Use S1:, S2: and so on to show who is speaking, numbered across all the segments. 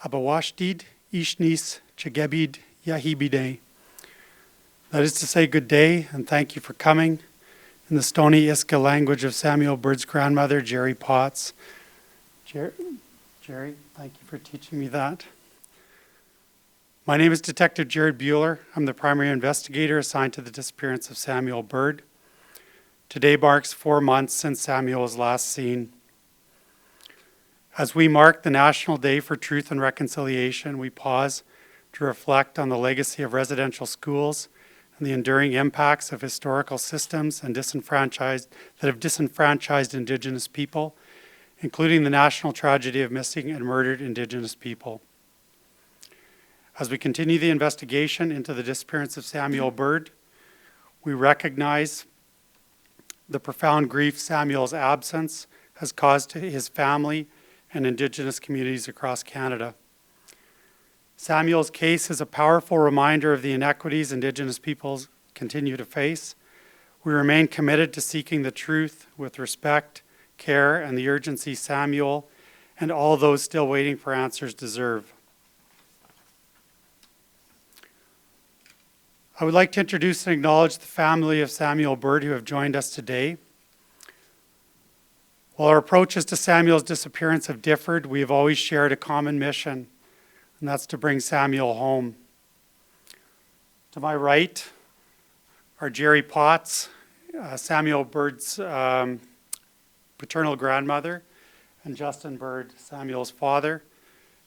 S1: Abawashtid, Ishnis, Chagebid, Yahibide. That is to say good day and thank you for coming in the Stoney Iska language of Samuel Bird's grandmother, Jerry Potts. Jerry, thank you for teaching me that. My name is Detective Jared Bueller. I'm the primary investigator assigned to the disappearance of Samuel Bird. Today marks 4 months since Samuel was last seen. As we mark the National Day for Truth and Reconciliation, we pause to reflect on the legacy of residential schools and the enduring impacts of historical systems and that have disenfranchised Indigenous people, including the national tragedy of missing and murdered Indigenous people. As we continue the investigation into the disappearance of Samuel Bird, we recognize the profound grief Samuel's absence has caused to his family and Indigenous communities across Canada. Samuel's case is a powerful reminder of the inequities Indigenous peoples continue to face. We remain committed to seeking the truth with respect, care, and the urgency Samuel and all those still waiting for answers deserve. I would like to introduce and acknowledge the family of Samuel Bird who have joined us today. While our approaches to Samuel's disappearance have differed, we have always shared a common mission, and that's to bring Samuel home. To my right are Jerry Potts, Samuel Bird's paternal grandmother, and Justin Bird, Samuel's father.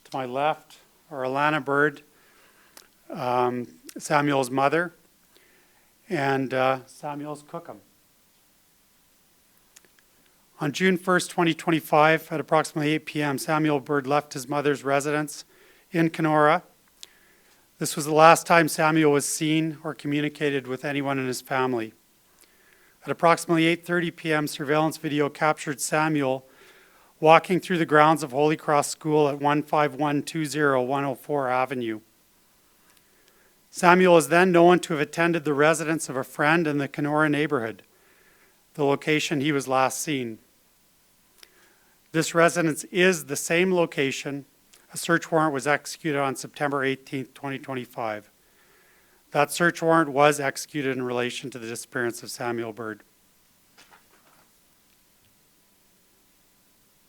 S1: To my left are Alana Bird, Samuel's mother, and Samuel's cookum. On June 1st, 2025, at approximately 8 p.m., Samuel Bird left his mother's residence in Kenora. This was the last time Samuel was seen or communicated with anyone in his family. At approximately 8:30 p.m., surveillance video captured Samuel walking through the grounds of Holy Cross School at 15120 104 Avenue. Samuel is then known to have attended the residence of a friend in the Kenora neighborhood, the location he was last seen. This residence is the same location a search warrant was executed on September 18, 2025. That search warrant was executed in relation to the disappearance of Samuel Bird.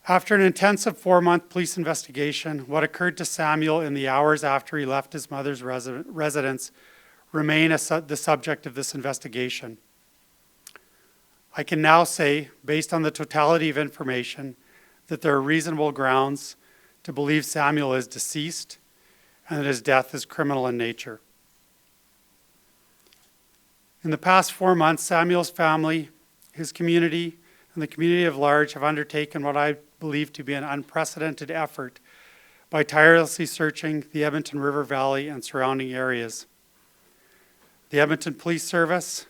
S1: After an intensive 4-month police investigation, what occurred to Samuel in the hours after he left his mother's residence remain the subject of this investigation. I can now say, based on the totality of information, that there are reasonable grounds to believe Samuel is deceased and that his death is criminal in nature. In the past 4 months, Samuel's family, his community, and the community at large have undertaken what I believe to be an unprecedented effort by tirelessly searching the Edmonton River Valley and surrounding areas. The Edmonton Police Service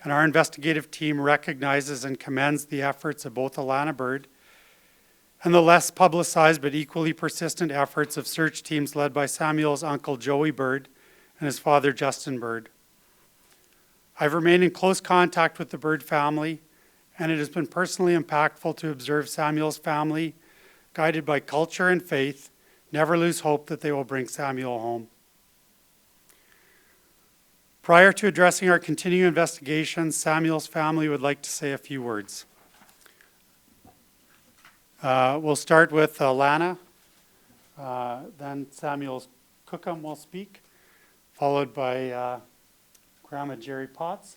S1: and our investigative team recognizes and commends the efforts of both Alana Bird and the less publicized but equally persistent efforts of search teams led by Samuel's uncle Joey Bird and his father Justin Bird. I've remained in close contact with the Bird family, and it has been personally impactful to observe Samuel's family, guided by culture and faith, never lose hope that they will bring Samuel home. Prior to addressing our continuing investigations, Samuel's family would like to say a few words. We'll start with Alana, then Samuel's cookum will speak, followed by Grandma Jerry Potts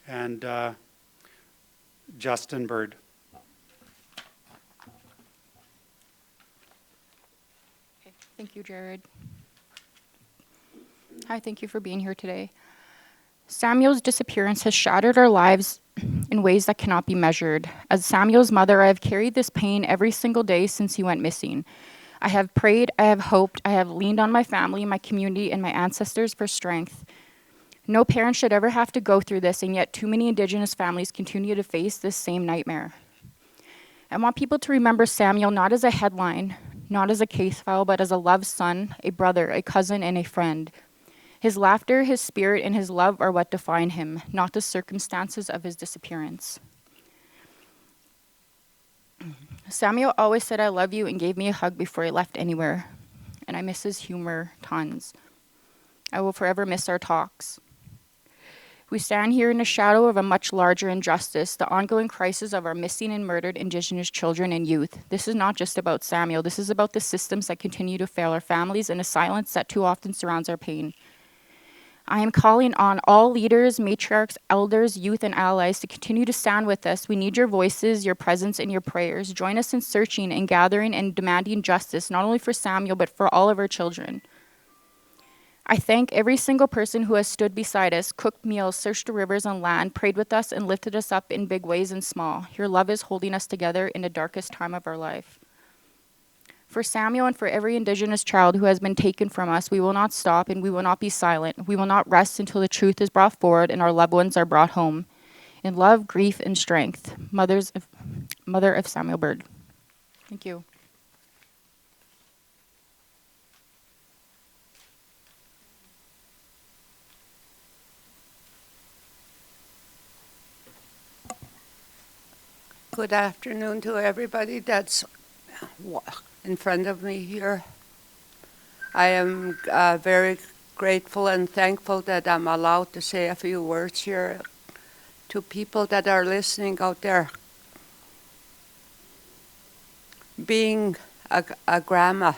S1: and Justin Bird.
S2: Okay. Thank you, Jared. Hi, thank you for being here today. Samuel's disappearance has shattered our lives in ways that cannot be measured. As Samuel's mother, I have carried this pain every single day since he went missing. I have prayed, I have hoped, I have leaned on my family, my community, and my ancestors for strength. No parent should ever have to go through this, and yet too many Indigenous families continue to face this same nightmare. I want people to remember Samuel not as a headline, not as a case file, but as a loved son, a brother, a cousin, and a friend. His laughter, his spirit, and his love are what define him, not the circumstances of his disappearance. Samuel always said, "I love you," and gave me a hug before he left anywhere. And and I miss his humor tons. I will forever miss our talks. We stand here in the shadow of a much larger injustice, the ongoing crisis of our missing and murdered Indigenous children and youth. This is not just about Samuel. This is about the systems that continue to fail our families and a silence that too often surrounds our pain. I am calling on all leaders, matriarchs, elders, youth, and allies to continue to stand with us. We need your voices, your presence, and your prayers. Join us in searching and gathering and demanding justice, not only for Samuel, but for all of our children. I thank every single person who has stood beside us, cooked meals, searched the rivers and land, prayed with us, and lifted us up in big ways and small. Your love is holding us together in the darkest time of our life. For Samuel and for every Indigenous child who has been taken from us, we will not stop and we will not be silent. We will not rest until the truth is brought forward and our loved ones are brought home. In love, grief, and strength, Mother of Samuel Bird. Thank you.
S3: Good afternoon to everybody that's in front of me here. I am very grateful and thankful that I'm allowed to say a few words here to people that are listening out there. Being a grandma,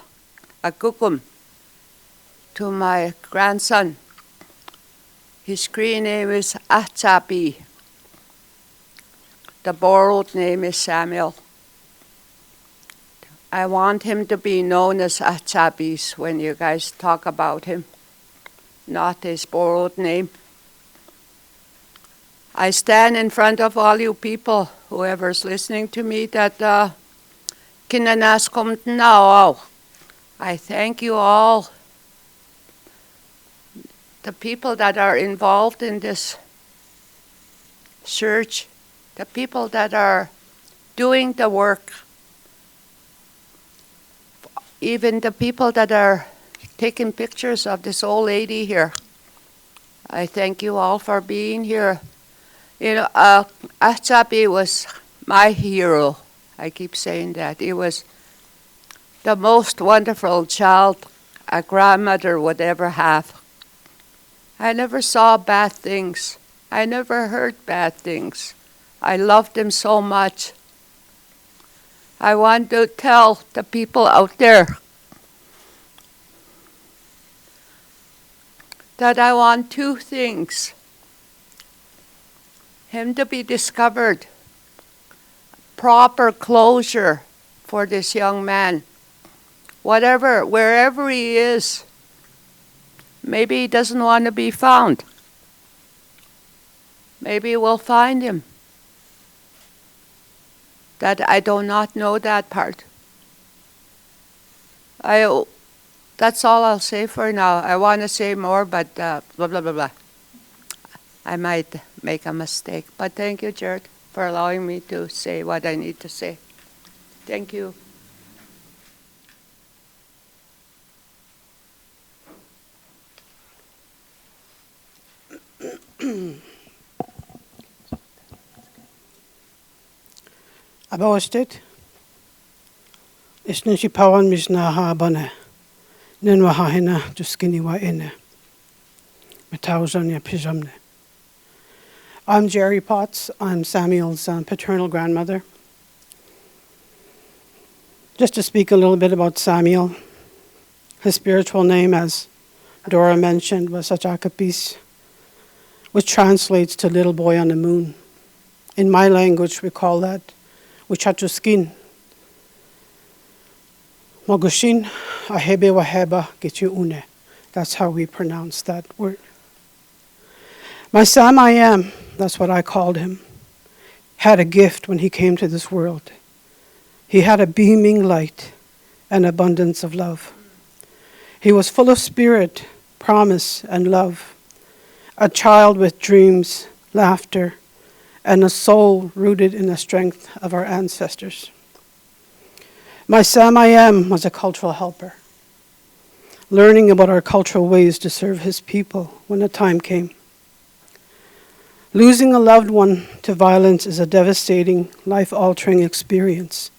S3: a kukum, to my grandson, his Cree name is Atsapi. The borrowed name is Samuel. I want him to be known as Atsabis when you guys talk about him, not his borrowed name. I stand in front of all you people, whoever's listening to me, that kinanas komt now. I thank you all, the people that are involved in this search, the people that are doing the work, even the people that are taking pictures of this old lady here. I thank you all for being here. You know, Achapi was my hero. I keep saying that. He was the most wonderful child a grandmother would ever have. I never saw bad things. I never heard bad things. I loved him so much. I want to tell the people out there that I want two things. Him to be discovered, proper closure for this young man. Whatever, wherever he is, maybe he doesn't want to be found. Maybe we'll find him. That I do not know that part. That's all I'll say for now. I want to say more, but blah, blah, blah, blah. I might make a mistake. But thank you, Jared, for allowing me to say what I need to say. Thank you.
S4: Abawastet isnin si pawan mis na habane nen wa hahina tuskini wa ine metawzanya pijamne. I'm Jerry Potts. I'm Samuel's paternal grandmother. Just to speak a little bit about Samuel, his spiritual name, as Dora mentioned, was Achakapis, which translates to little boy on the moon. In my language, we call that Wichatuskin. Mogushin ahebe waheba getyu une. That's how we pronounce that word. My Sam I am, that's what I called him, had a gift when he came to this world. He had a beaming light and abundance of love. He was full of spirit, promise, and love. A child with dreams, laughter, and a soul rooted in the strength of our ancestors. My Sam I am was a cultural helper, learning about our cultural ways to serve his people when the time came. Losing a loved one to violence is a devastating, life-altering experience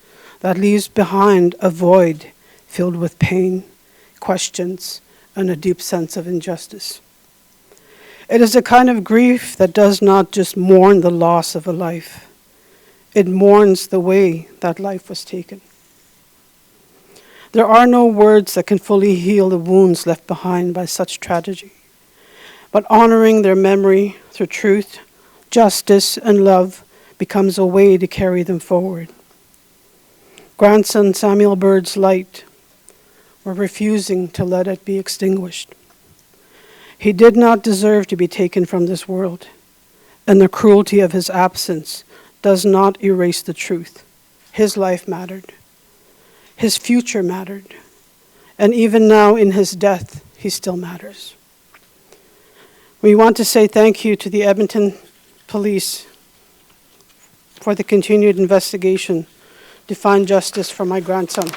S4: that leaves behind a void filled with pain, questions, and a deep sense of injustice. It is a kind of grief that does not just mourn the loss of a life, it mourns the way that life was taken. There are no words that can fully heal the wounds left behind by such tragedy, but honoring their memory through truth, justice, and love becomes a way to carry them forward. Grandson Samuel Bird's light, we're refusing to let it be extinguished. He did not deserve to be taken from this world, and the cruelty of his absence does not erase the truth. His life mattered. His future mattered. And even now in his death, he still matters. We want to say thank you to the Edmonton Police for the continued investigation to find justice for my grandson.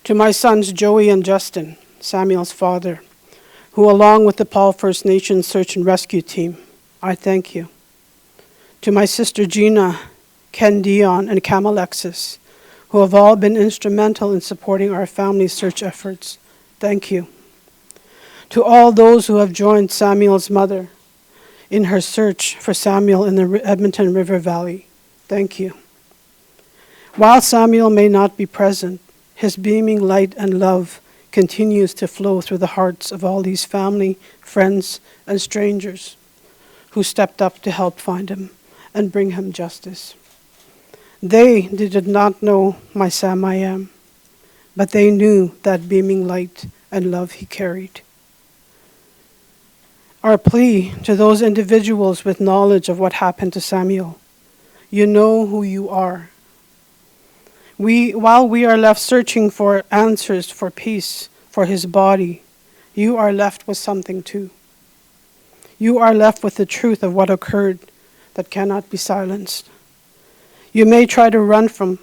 S4: To my sons Joey and Justin, Samuel's father, who along with the Paul First Nations Search and Rescue Team, I thank you. To my sister Gina, Ken Dion, and Cam Alexis, who have all been instrumental in supporting our family's search efforts, thank you. To all those who have joined Samuel's mother in her search for Samuel in the Edmonton River Valley, thank you. While Samuel may not be present, his beaming light and love continues to flow through the hearts of all these family, friends, and strangers who stepped up to help find him and bring him justice. They did not know my Sam I am, but they knew that beaming light and love he carried. Our plea to those individuals with knowledge of what happened to Samuel, you know who you are. While we are left searching for answers for peace, for his body, you are left with something too. You are left with the truth of what occurred that cannot be silenced. You may try to run from,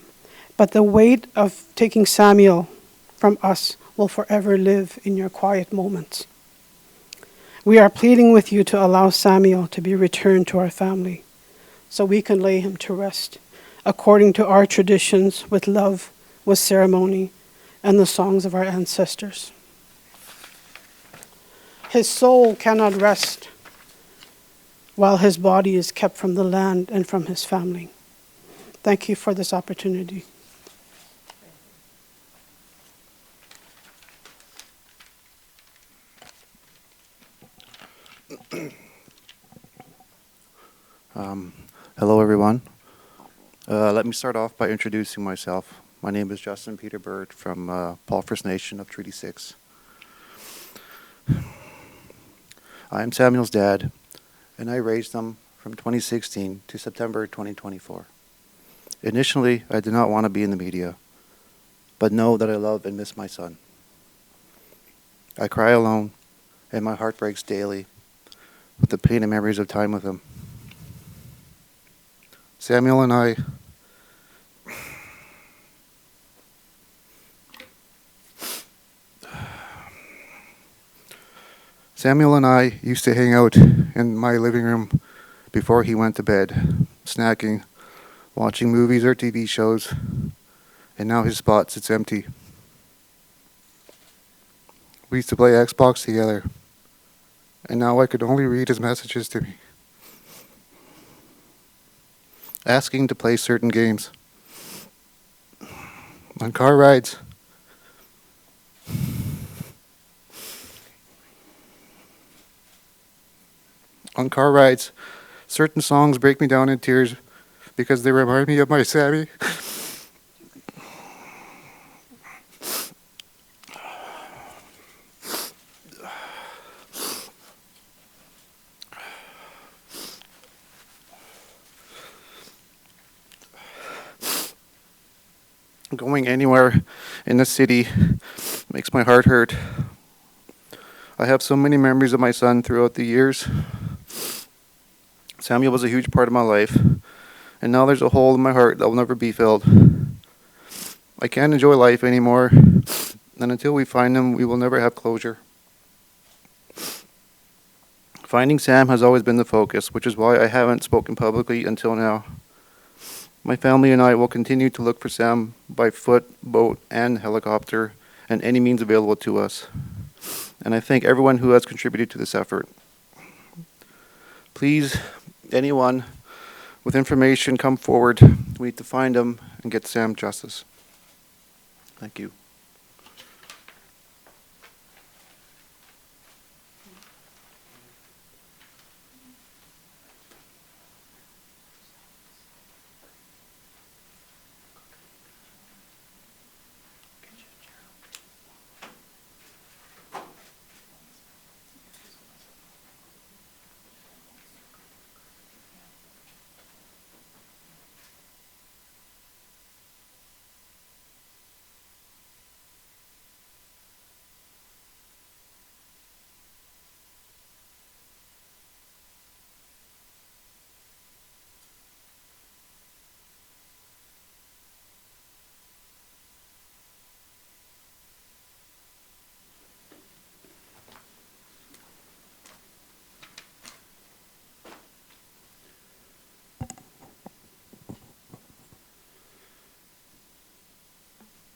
S4: but the weight of taking Samuel from us will forever live in your quiet moments. We are pleading with you to allow Samuel to be returned to our family so we can lay him to rest according to our traditions, with love, with ceremony, and the songs of our ancestors. His soul cannot rest while his body is kept from the land and from his family. Thank you for this opportunity.
S5: Hello, everyone. Let me start off by introducing myself. My name is Justin Peter Bird from Paul First Nation of Treaty 6. I am Samuel's dad, and I raised him from 2016 to September 2024. Initially, I did not want to be in the media, but know that I love and miss my son. I cry alone, and my heart breaks daily with the pain and memories of time with him. Samuel and I used to hang out in my living room before he went to bed, snacking, watching movies or TV shows, and now his spot sits empty. We used to play Xbox together, and now I could only read his messages to me, asking to play certain games. On car rides, certain songs break me down in tears because they remind me of my Sammy. Going anywhere in the city makes my heart hurt. I have so many memories of my son throughout the years. Samuel was a huge part of my life, and now there's a hole in my heart that will never be filled. I can't enjoy life anymore, and until we find him, we will never have closure. Finding Sam has always been the focus, which is why I haven't spoken publicly until now. My family and I will continue to look for Sam by foot, boat, and helicopter and any means available to us. And I thank everyone who has contributed to this effort. Please, anyone with information, come forward. We need to find him and get Sam justice. Thank you.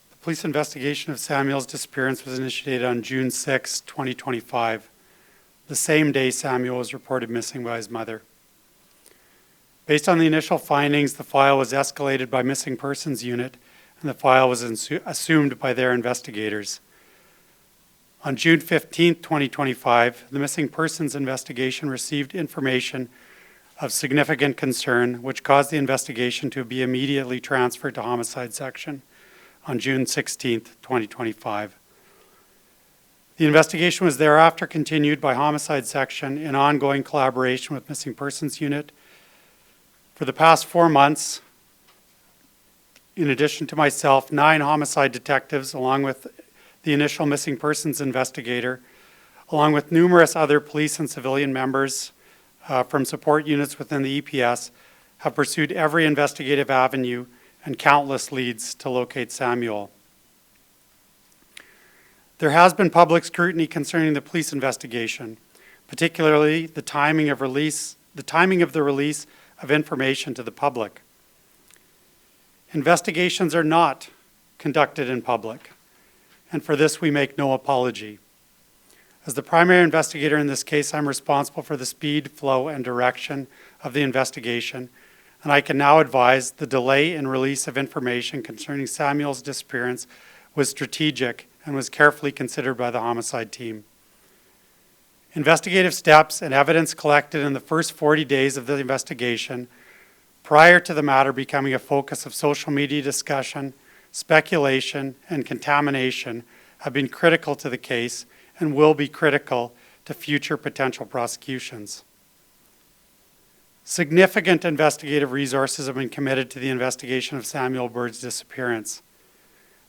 S1: The police investigation of Samuel's disappearance was initiated on June 6, 2025, the same day Samuel was reported missing by his mother. Based on the initial findings, the file was escalated by Missing Persons Unit, and the file was assumed by their investigators. On June 15, 2025, the Missing Persons investigation received information of significant concern, which caused the investigation to be immediately transferred to Homicide Section on June 16, 2025. The investigation was thereafter continued by Homicide Section in ongoing collaboration with Missing Persons Unit. For the past 4 months, in addition to myself, 9 homicide detectives, along with the initial missing persons investigator, along with numerous other police and civilian members from support units within the EPS, have pursued every investigative avenue and countless leads to locate Samuel. There has been public scrutiny concerning the police investigation, particularly the timing of the release of information to the public. Investigations are not conducted in public, and for this we make no apology. As the primary investigator in this case, I'm responsible for the speed, flow, and direction of the investigation, and I can now advise the delay in release of information concerning Samuel's disappearance was strategic and was carefully considered by the homicide team. Investigative steps and evidence collected in the first 40 days of the investigation, prior to the matter becoming a focus of social media discussion, speculation, and contamination, have been critical to the case and will be critical to future potential prosecutions. Significant investigative resources have been committed to the investigation of Samuel Bird's disappearance.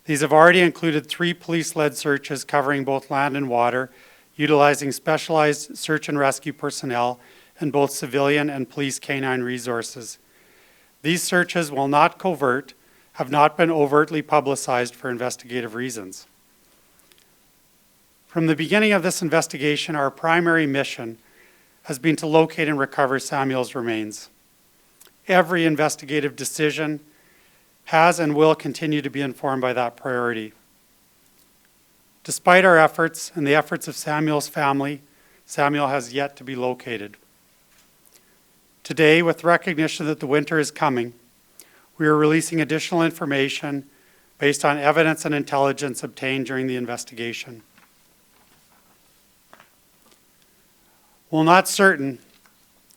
S1: These have already included 3 police-led searches covering both land and water, utilizing specialized search and rescue personnel and both civilian and police canine resources. These searches, while not covert, have not been overtly publicized for investigative reasons. From the beginning of this investigation, our primary mission has been to locate and recover Samuel's remains. Every investigative decision has and will continue to be informed by that priority. Despite our efforts and the efforts of Samuel's family, Samuel has yet to be located. Today, with recognition that the winter is coming, we are releasing additional information based on evidence and intelligence obtained during the investigation. While not certain,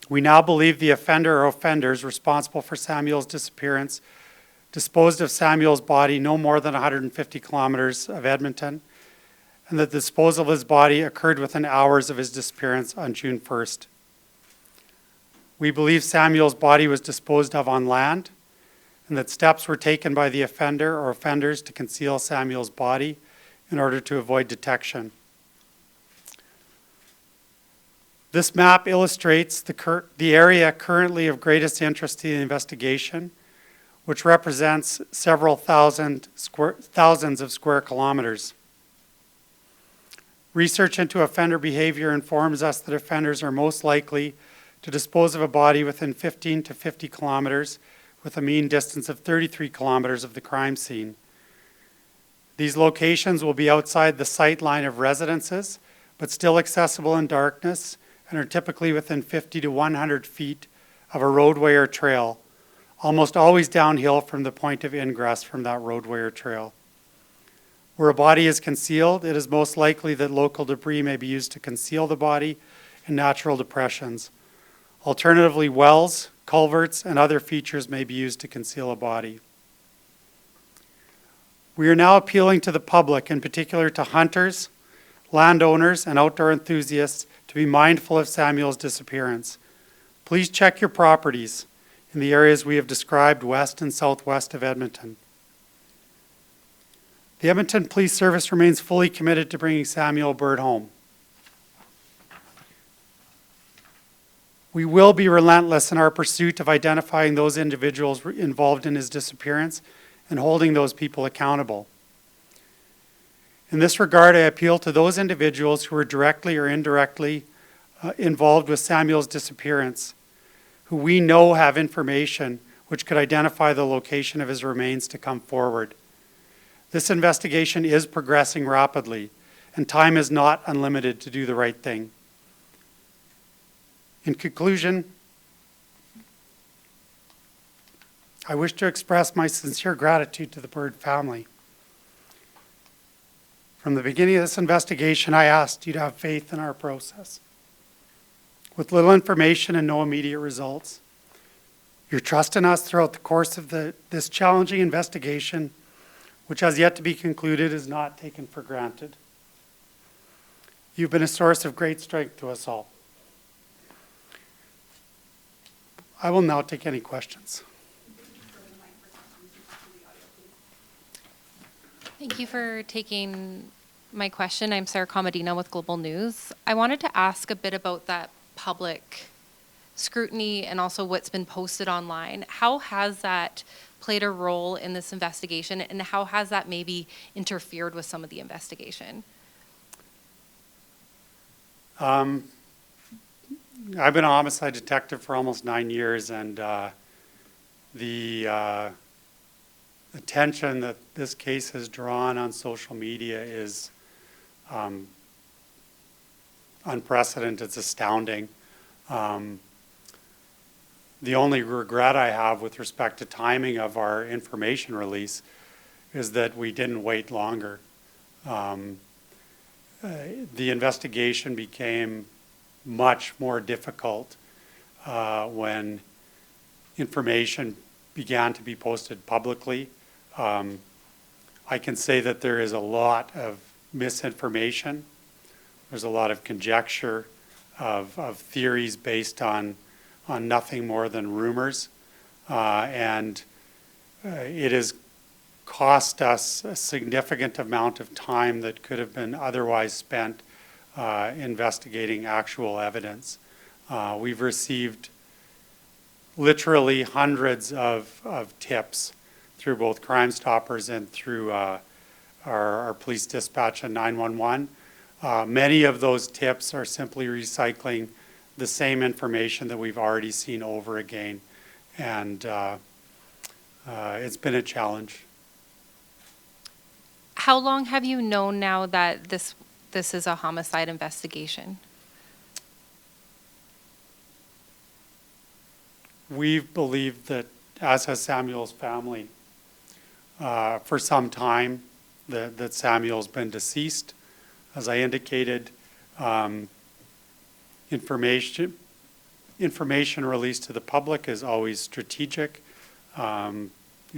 S1: we now believe the offender or offenders responsible for Samuel's disappearance disposed of Samuel's body no more than 150 kilometers of Edmonton, and that the disposal of his body occurred within hours of his disappearance on June 1st. We believe Samuel's body was disposed of on land, and that steps were taken by the offender or offenders to conceal Samuel's body in order to avoid detection. This map illustrates the area currently of greatest interest to the investigation, which represents several thousands of square kilometers. Research into offender behavior informs us that offenders are most likely to dispose of a body within 15 to 50 kilometers with a mean distance of 33 kilometers of the crime scene. These locations will be outside the sight line of residences, but still accessible in darkness and are typically within 50 to 100 feet of a roadway or trail, almost always downhill from the point of ingress from that roadway or trail. Where a body is concealed, it is most likely that local debris may be used to conceal the body in natural depressions. Alternatively, wells, culverts, and other features may be used to conceal a body. We are now appealing to the public, in particular to hunters, landowners, and outdoor enthusiasts, to be mindful of Samuel's disappearance. Please check your properties in the areas we have described west and southwest of Edmonton. The Edmonton Police Service remains fully committed to bringing Samuel Bird home. We will be relentless in our pursuit of identifying those individuals involved in his disappearance and holding those people accountable. In this regard, I appeal to those individuals who were directly or indirectly involved with Samuel's disappearance, who we know have information which could identify the location of his remains, to come forward. This investigation is progressing rapidly, and time is not unlimited to do the right thing. In conclusion, I wish to express my sincere gratitude to the Bird family. From the beginning of this investigation, I asked you to have faith in our process. With little information and no immediate results, your trust in us throughout the course of this challenging investigation, which has yet to be concluded, is not taken for granted. You've been a source of great strength to us all. I will now take any questions.
S6: Thank you for taking my question. I'm Sarah Comadina with Global News. I wanted to ask a bit about that public scrutiny and also what's been posted online. How has that played a role in this investigation, and how has that maybe interfered with some of the investigation?
S1: I've been a homicide detective for almost 9 years, and the attention that this case has drawn on social media is unprecedented. It's astounding. The only regret I have with respect to timing of our information release is that we didn't wait longer. The investigation became much more difficult when information began to be posted publicly. I can say that there is a lot of misinformation. There's a lot of conjecture of theories based on nothing more than rumors. And it has cost us a significant amount of time that could have been otherwise spent investigating actual evidence. We've received literally hundreds of tips through both Crime Stoppers and through our police dispatch and 911. Many of those tips are simply recycling the same information that we've already seen over again. And it's been a challenge.
S6: How long have you known now that this is a homicide investigation?
S1: We've believed that, as has Samuel's family, for some time, that Samuel's been deceased. As I indicated, information released to the public is always strategic in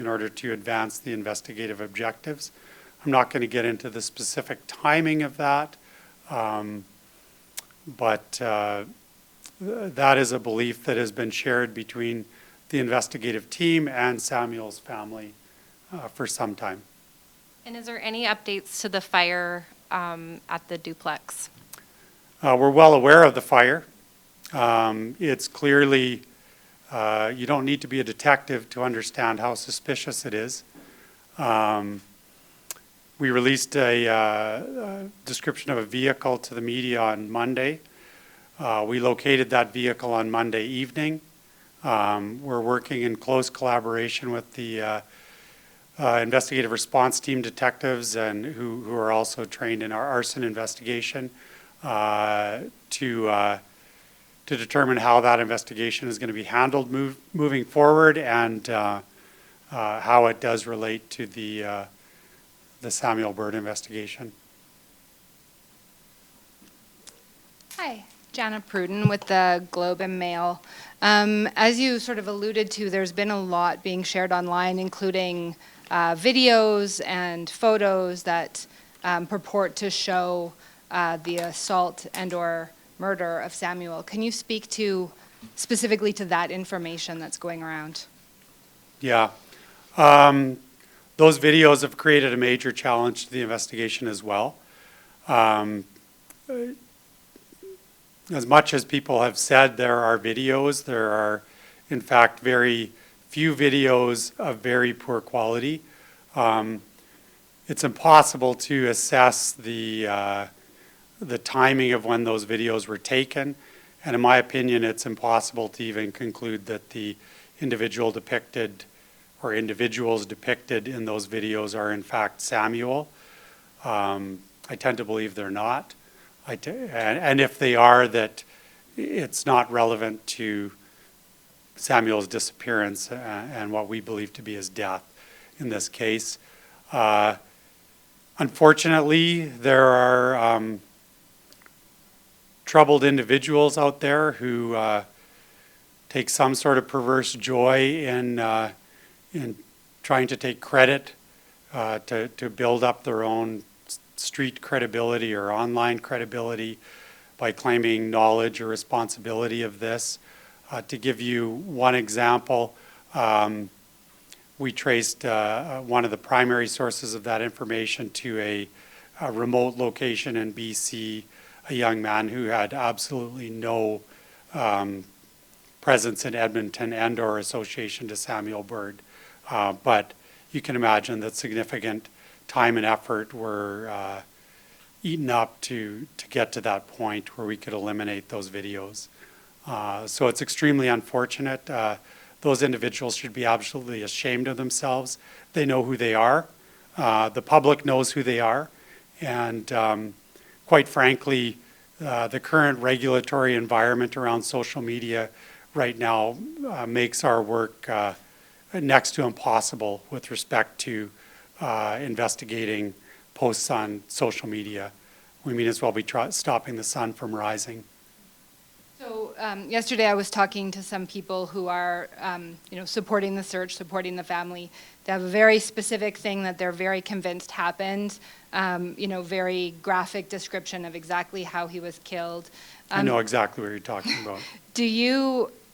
S1: order to advance the investigative objectives. I'm not going to get into the specific timing of that, but that is a belief that has been shared between the investigative team and Samuel's family for some time.
S6: And is there any updates to the fire at the duplex?
S1: We're well aware of the fire. It's clearly, you don't need to be a detective to understand how suspicious it is. We released a description of a vehicle to the media on Monday. We located that vehicle on Monday evening. We're working in close collaboration with the investigative response team detectives and who are also trained in our arson investigation to determine how that investigation is going to be handled moving forward and how it does relate to the Samuel Bird investigation.
S7: Hi, Jana Pruden with the Globe and Mail. As you sort of alluded to, there's been a lot being shared online, including videos and photos that purport to show the assault and/or murder of Samuel. Can you speak to specifically to that information that's going around?
S1: Yeah. Those videos have created a major challenge to the investigation as well. As much as people have said there are videos, there are in fact very few videos of very poor quality. It's impossible to assess the timing of when those videos were taken, and in my opinion it's impossible to even conclude that the individual depicted or individuals depicted in those videos are in fact Samuel. I tend to believe they're not. And if they are, that it's not relevant to Samuel's disappearance and what we believe to be his death in this case. Unfortunately, there are troubled individuals out there who take some sort of perverse joy in trying to take credit to build up their own street credibility or online credibility by claiming knowledge or responsibility of this. To give you one example, we traced one of the primary sources of that information to a remote location in BC, a young man who had absolutely no presence in Edmonton and or association to Samuel Bird. But you can imagine that significant time and effort were eaten up to get to that point where we could eliminate those videos. So it's extremely unfortunate. Those individuals should be absolutely ashamed of themselves. They know who they are. The public knows who they are. And quite frankly, the current regulatory environment around social media right now makes our work next to impossible with respect to investigating posts on social media. We mean as well be stopping the sun from rising.
S7: So yesterday I was talking to some people who are, supporting the search, supporting the family. They have a very specific thing that they're very convinced happened. Very graphic description of exactly how he was killed.
S1: I know exactly what you're talking about.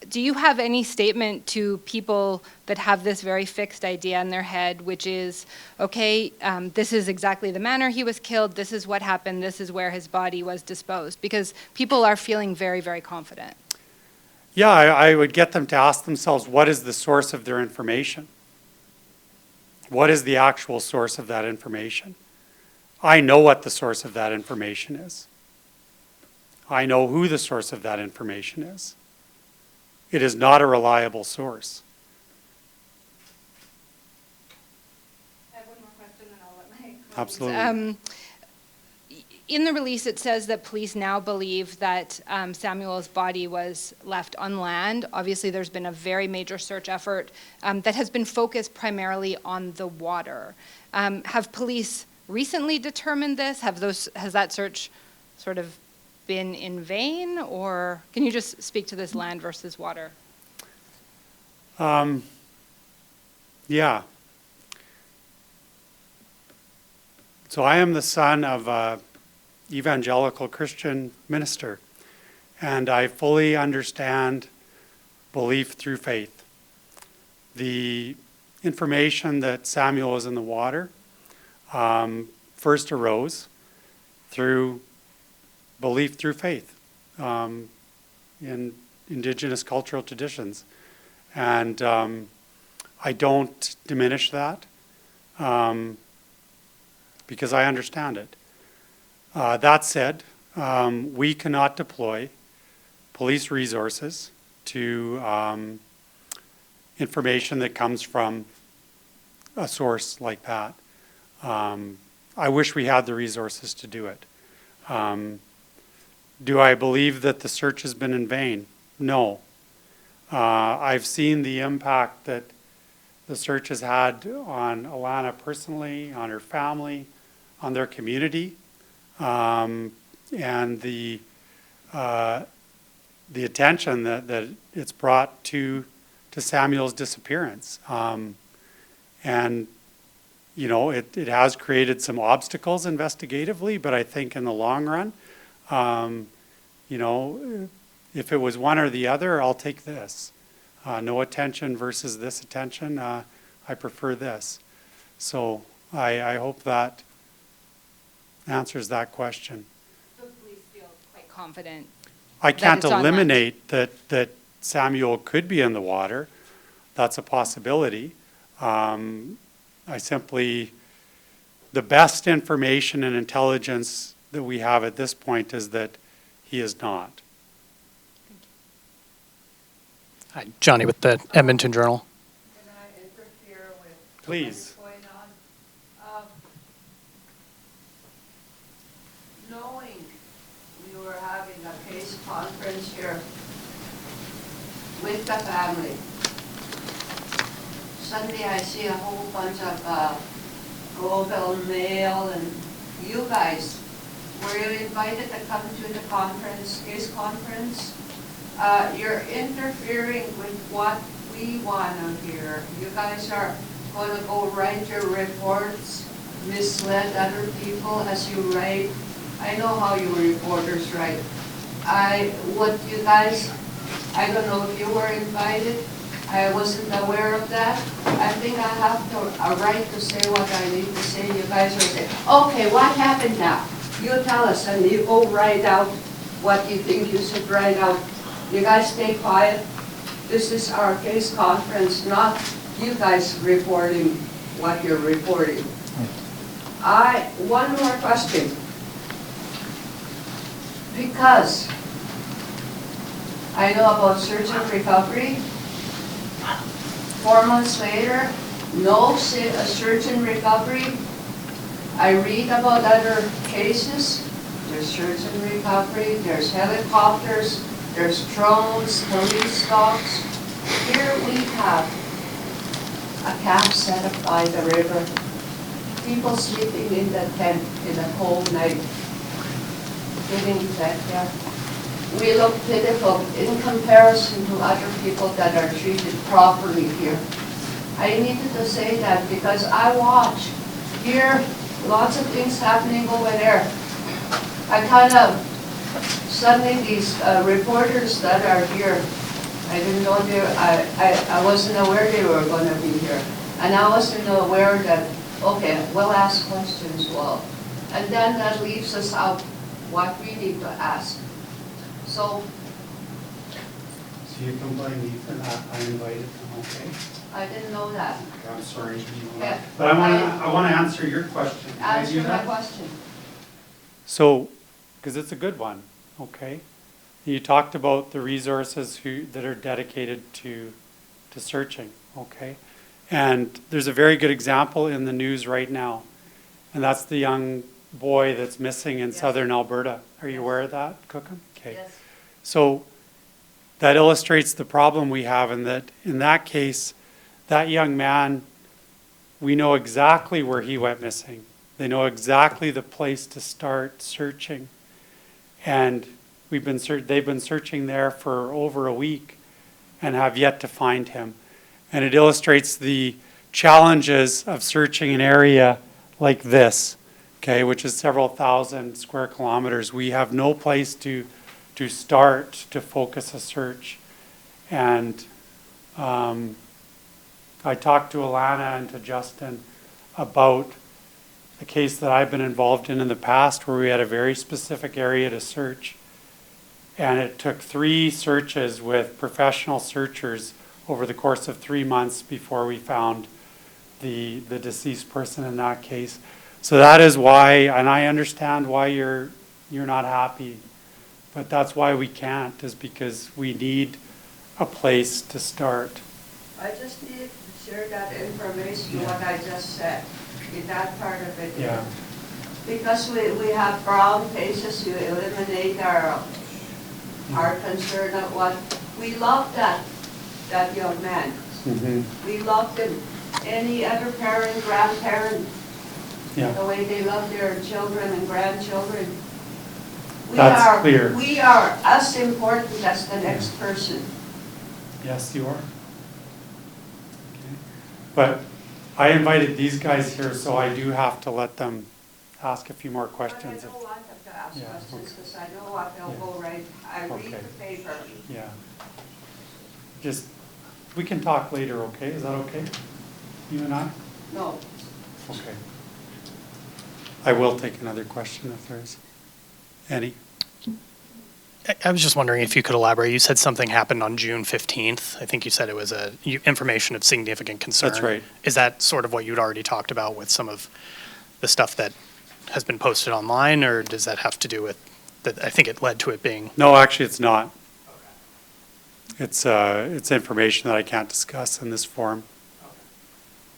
S7: Do you have any statement to people that have this very fixed idea in their head, which is, okay, this is exactly the manner he was killed, this is what happened, this is where his body was disposed? Because people are feeling very, very confident.
S1: Yeah, I would get them to ask themselves, what is the source of their information? What is the actual source of that information? I know what the source of that information is. I know who the source of that information is. It is not a reliable source.
S7: I have one more question, then I'll let my colleagues.
S1: Absolutely.
S7: In the release, it says that police now believe that Samuel's body was left on land. Obviously, there's been a very major search effort that has been focused primarily on the water. Have police recently determined this? Has that search sort of been in vain, or can you just speak to this land versus water?
S1: Yeah. So I am the son of an evangelical Christian minister, and I fully understand belief through faith. The information that Samuel was in the water first arose through belief through faith in indigenous cultural traditions. And I don't diminish that because I understand it. That said, we cannot deploy police resources to information that comes from a source like that. I wish we had the resources to do it. Do I believe that the search has been in vain? No. I've seen the impact that the search has had on Alana personally, on her family, on their community, and the attention that it's brought to Samuel's disappearance. And, you know, it has created some obstacles investigatively, but I think in the long run, you know, if it was one or the other, I'll take this. No attention versus this attention, I prefer this. So I hope that answers that question.
S7: The police feel quite confident.
S1: I can't
S7: it's on land.
S1: eliminate that Samuel could be in the water. That's a possibility. I simply, the best information and intelligence that we have at this point is that he is not.
S8: Hi, Johnny with the Edmonton Journal.
S3: Can I interfere with
S1: Please.
S3: what's going on? Knowing we were having a case conference here with the family, suddenly I see a whole bunch of Global Mail and you guys. Were you invited to come to the conference, case conference? You're interfering with what we want to hear. You guys are going to go write your reports, mislead other people as you write. I know how you reporters write. I don't know if you were invited. I wasn't aware of that. I think I have a right to say what I need to say. You guys are saying, okay, what happened now? You tell us, and you go write out what you think you should write out. You guys stay quiet. This is our case conference, not you guys reporting what you're reporting. One more question. Because I know about search and recovery. 4 months later, no search and recovery. I read about other cases. There's search and recovery, there's helicopters, there's drones, police dogs. Here we have a camp set up by the river. People sleeping in the tent in a cold night, getting fed there. We look pitiful in comparison to other people that are treated properly here. I needed to say that because I watch here lots of things happening over there. I kind of, suddenly these reporters that are here, I didn't know I wasn't aware they were going to be here. And I wasn't aware that, okay, we'll ask questions, well. And then that leaves us out what we need to ask. So
S1: you can blame me for that. I invited them, okay?
S3: I didn't know that.
S1: I'm sorry.
S3: Yeah.
S1: But I want to answer your question. Can I do
S3: Answer my
S1: that?
S3: question.
S1: So, because it's a good one, okay? You talked about the resources that are dedicated to searching, okay? And there's a very good example in the news right now, and that's the young boy that's missing in southern Alberta. Are you aware of that, Cookham? Okay.
S3: Yes.
S1: So that illustrates the problem we have in that case, that young man, we know exactly where he went missing. They know exactly the place to start searching. And they've been searching there for over a week and have yet to find him. And it illustrates the challenges of searching an area like this, okay, which is several thousand square kilometers. We have no place to start to focus a search. And I talked to Alana and to Justin about a case that I've been involved in the past where we had a very specific area to search. And it took 3 searches with professional searchers over the course of 3 months before we found the deceased person in that case. So that is why, and I understand why you're not happy, but that's why we can't, is because we need a place to start.
S3: I just need to share that information, what I just said, in that part of it.
S1: Yeah.
S3: Because we have brown faces, you eliminate our concern of what, we love that young man. We loved him. Any other parent, grandparent,
S1: Yeah.
S3: the way they love their children and grandchildren.
S1: That's clear.
S3: We are as important as the next person.
S1: Yes, you are. Okay. But I invited these guys here, so I do have to let them ask a few more
S3: But I
S1: questions.
S3: don't want them to ask
S1: Yeah,
S3: questions because I know what they'll
S1: Yeah.
S3: go right. I read
S1: Okay.
S3: the paper.
S1: Yeah. Just, we can talk later, okay? Is that okay? You and I?
S3: No.
S1: Okay. I will take another question if there is any.
S8: I was just wondering if you could elaborate. You said something happened on June 15th. I think you said it was information of significant concern.
S1: That's right.
S8: Is that sort of what you'd already talked about with some of the stuff that has been posted online, or does that have to do with that? I think it led to it being.
S1: No, actually, it's not. It's information that I can't discuss in this forum.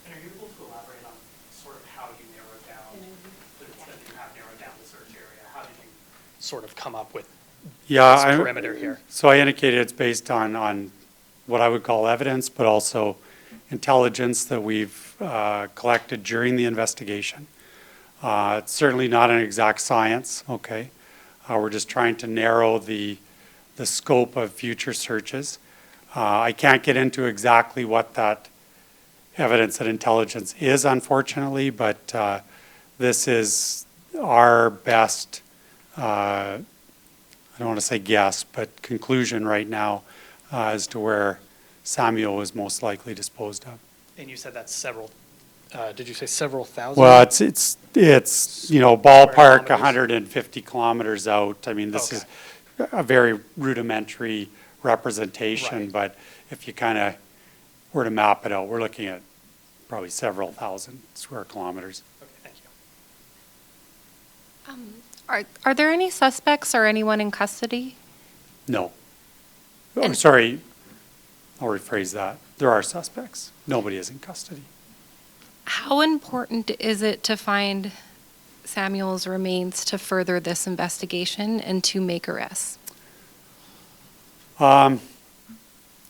S8: And are you able to elaborate on sort of how you narrowed down, that you have narrowed down the search area? How did you sort of come up with
S1: Yeah,
S8: this perimeter here?
S1: so I indicated it's based on what I would call evidence, but also intelligence that we've collected during the investigation. It's certainly not an exact science, okay? We're just trying to narrow the scope of future searches. I can't get into exactly what that evidence and intelligence is, unfortunately, but this is our best, I don't want to say guess, but conclusion right now as to where Samuel is most likely disposed of.
S8: And you said that's several, did you say several thousand?
S1: Well, it's ballpark
S8: kilometers?
S1: 150 kilometers out. I mean, this is a very rudimentary representation,
S8: Right.
S1: but if you kind of were to map it out, we're looking at probably several thousand square kilometers.
S8: Okay, thank you.
S6: Are there any suspects or anyone in custody?
S1: No. Oh,
S6: And-
S1: sorry, I'll rephrase that. There are suspects. Nobody is in custody.
S6: How important is it to find Samuel's remains to further this investigation and to make arrests?
S1: It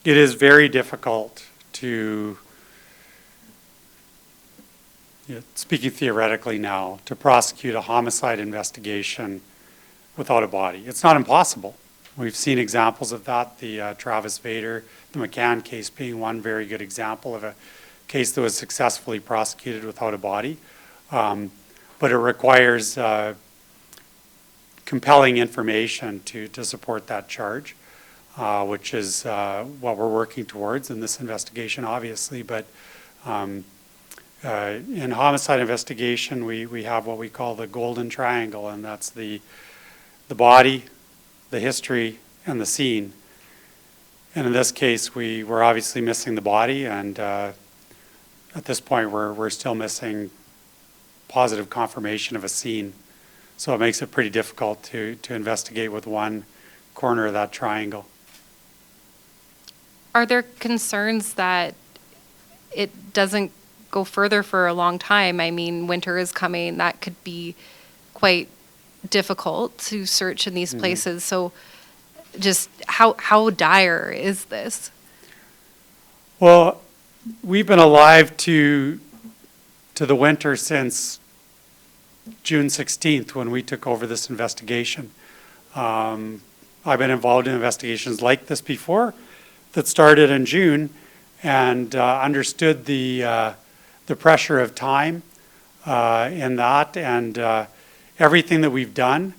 S1: is very difficult to, speaking theoretically now, to prosecute a homicide investigation without a body. It's not impossible. We've seen examples of that, the Travis Vader, the McCann case being one very good example of a case that was successfully prosecuted without a body. But it requires compelling information to support that charge, which is what we're working towards in this investigation, obviously. But in homicide investigation, we have what we call the golden triangle, and that's the body, the history, and the scene. And in this case, we're obviously missing the body, and at this point, we're still missing positive confirmation of a scene. So it makes it pretty difficult to investigate with one corner of that triangle.
S6: Are there concerns that it doesn't go further for a long time? I mean, winter is coming. That could be quite difficult to search in these places. So just how dire is this?
S1: Well, we've been alive to the winter since June 16th when we took over this investigation. I've been involved in investigations like this before that started in June and understood the pressure of time in that, and everything that we've done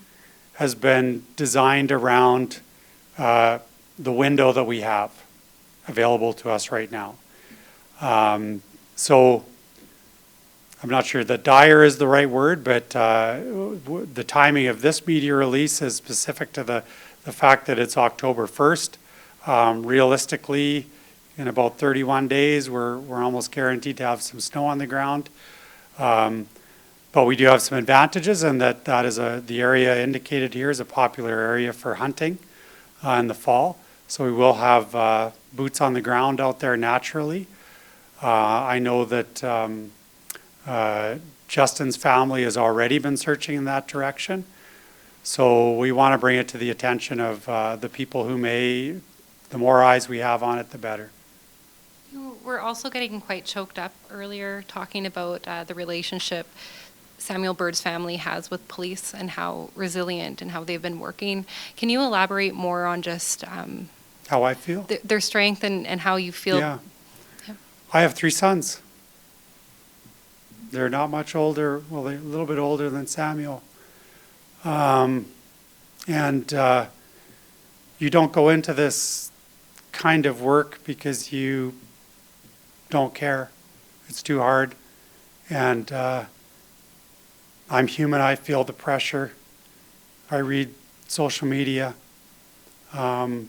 S1: has been designed around the window that we have available to us right now. So I'm not sure that dire is the right word, but the timing of this media release is specific to the fact that it's October 1st. Realistically, in about 31 days, we're almost guaranteed to have some snow on the ground. But we do have some advantages, and that is the area indicated here is a popular area for hunting in the fall. So we will have boots on the ground out there naturally. I know that Justin's family has already been searching in that direction. So we want to bring it to the attention of the people who may, the more eyes we have on it, the better.
S6: You were also getting quite choked up earlier talking about the relationship Samuel Bird's family has with police and how resilient and how they've been working. Can you elaborate more on just
S1: How I feel?
S6: their strength and how you feel?
S1: Yeah.
S6: Yeah.
S1: I have 3 sons. They're not much older, well, they're a little bit older than Samuel. And you don't go into this kind of work because you don't care. It's too hard. And I'm human. I feel the pressure. I read social media. And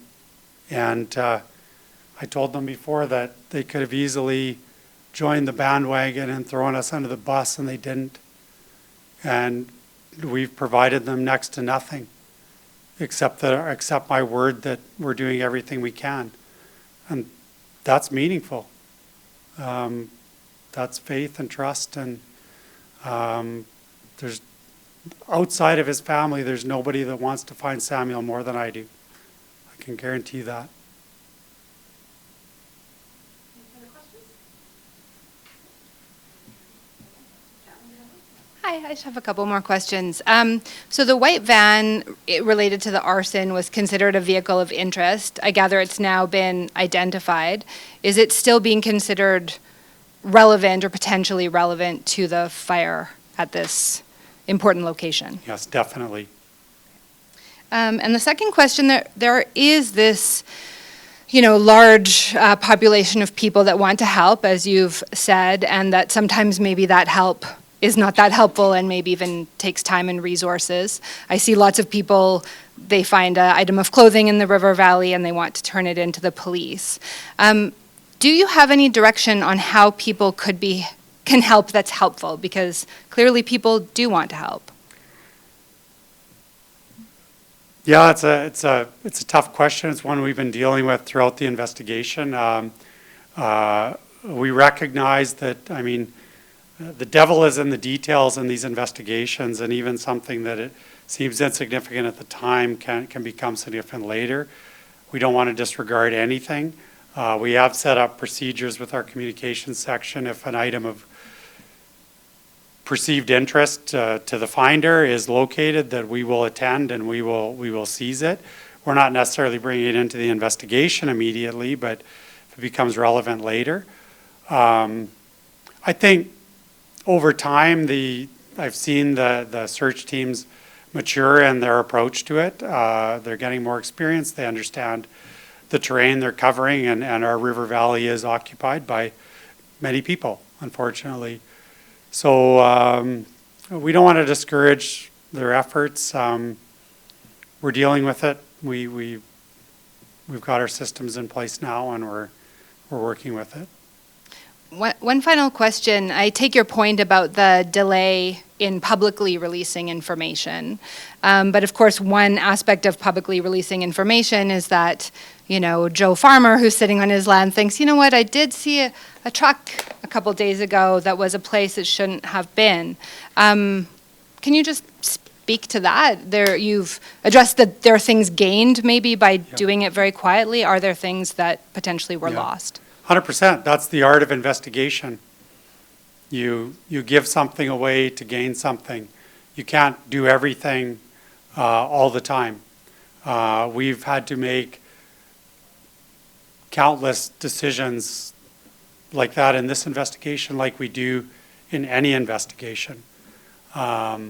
S1: I told them before that they could have easily joined the bandwagon and thrown us under the bus, and they didn't. And we've provided them next to nothing except my word that we're doing everything we can. And that's meaningful. That's faith and trust. And there's outside of his family, there's nobody that wants to find Samuel more than I do. I can guarantee that.
S7: Hi, I just have a couple more questions. So the white van related to the arson was considered a vehicle of interest. I gather it's now been identified. Is it still being considered relevant or potentially relevant to the fire at this important location?
S1: Yes, definitely.
S7: And the second question, there is this, large population of people that want to help, as you've said, and that sometimes maybe that help is not that helpful and maybe even takes time and resources. I see lots of people, they find an item of clothing in the river valley and they want to turn it into the police. Do you have any direction on how people can help that's helpful? Because clearly people do want to help.
S1: Yeah, it's a tough question. It's one we've been dealing with throughout the investigation. We recognize that, the devil is in the details in these investigations, and even something that it seems insignificant at the time can become significant later. We don't want to disregard anything. We have set up procedures with our communications section. If an item of perceived interest to the finder is located, that we will attend and we will seize it. We're not necessarily bringing it into the investigation immediately, but if it becomes relevant later. I think over time, I've seen the search teams mature in their approach to it. They're getting more experience. They understand the terrain they're covering, and our river valley is occupied by many people, unfortunately. So we don't want to discourage their efforts. We're dealing with it. We've got our systems in place now, and we're working with it.
S7: One final question. I take your point about the delay in publicly releasing information. But of course, one aspect of publicly releasing information is that, Joe Farmer, who's sitting on his land, thinks, what, I did see a truck a couple days ago that was a place it shouldn't have been. Can you just speak to that? You've addressed that there are things gained maybe by doing it very quietly. Are there things that potentially were lost?
S1: 100%. That's the art of investigation. You give something away to gain something. You can't do everything all the time. We've had to make countless decisions like that in this investigation, like we do in any investigation. Yeah,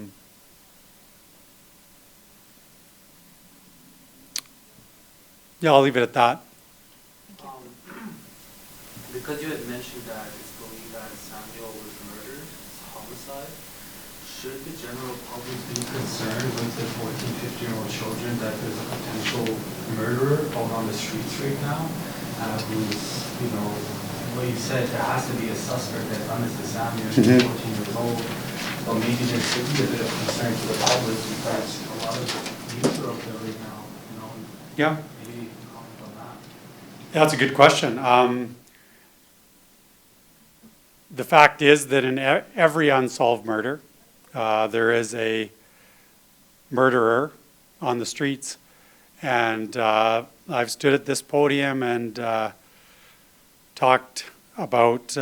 S1: I'll leave it at that.
S9: Because you had mentioned that it's believed that Samuel was murdered, it's a homicide, should the general public be concerned with the 14, 15-year-old children that there's a potential murderer out on the streets right now? Who's, what you said, there has to be a suspect that done this to Samuel, who's 14 years old. But maybe there should be a bit of concern to the public because a lot of youth are out there right now,
S1: Yeah.
S9: Maybe you can comment on that.
S1: Yeah, that's a good question. The fact is that in every unsolved murder, there is a murderer on the streets. And I've stood at this podium and talked about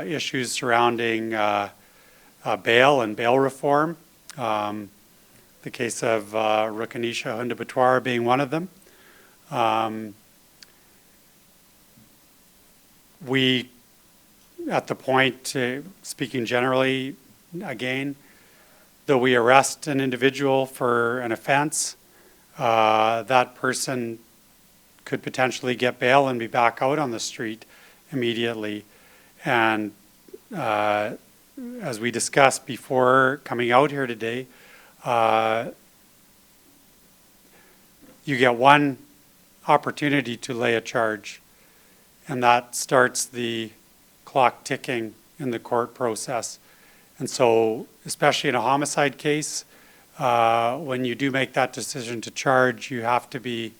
S1: issues surrounding bail and bail reform. The case of Rukanisha Hundabatwara being one of them. We, at the point, speaking generally, again, though we arrest an individual for an offense, that person could potentially get bail and be back out on the street immediately. And as we discussed before coming out here today, you get one opportunity to lay a charge, and that starts the clock ticking in the court process. And so, especially in a homicide case, when you do make that decision to charge, you have to be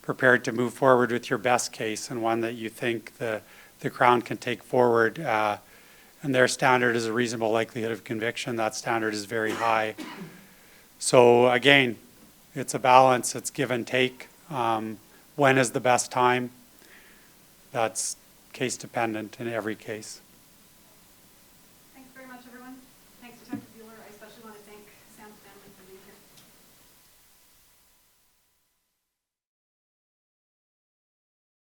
S1: prepared to move forward with your best case and one that you think the Crown can take forward. And their standard is a reasonable likelihood of conviction. That standard is very high. So again, it's a balance, it's give and take. When is the best time? That's case dependent in every case.